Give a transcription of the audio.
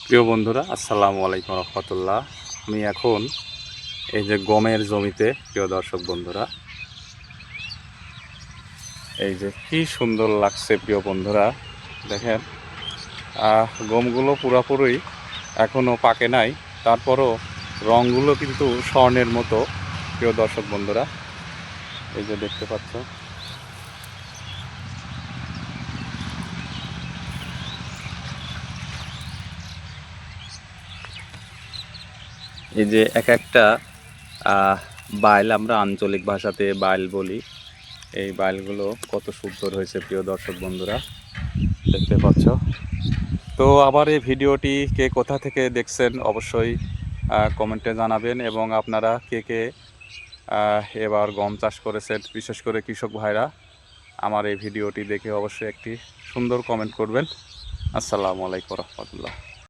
প্রিয় বন্ধুরা, আসসালামু আলাইকুম রহমতুল্লাহ। আমি এখন এই যে গমের জমিতে, প্রিয় দর্শক বন্ধুরা, এই যে কি সুন্দর লাগছে প্রিয় বন্ধুরা, দেখেন গমগুলো পুরোপুরি এখনও পাকে নাই, তারপরও রঙগুলো কিন্তু স্বর্ণের মতো। প্রিয় দর্শক বন্ধুরা, এই যে দেখতে পাচ্ছ, এই যে এক একটা বাইল, আমরা আঞ্চলিক ভাষাতে বাইল বলি, এই বাইলগুলো কত সুন্দর হয়েছে প্রিয় দর্শক বন্ধুরা, দেখতে পাচ্ছ। তো আবার এই ভিডিওটি কে কোথা থেকে দেখছেন অবশ্যই কমেন্টে জানাবেন, এবং আপনারা কে কে এবার গম চাষ করেছেন, বিশেষ করে কৃষক ভাইরা, আমার এই ভিডিওটি দেখে অবশ্যই একটি সুন্দর কমেন্ট করবেন। আসসালামু আলাইকুম রহমতুল্লাহ।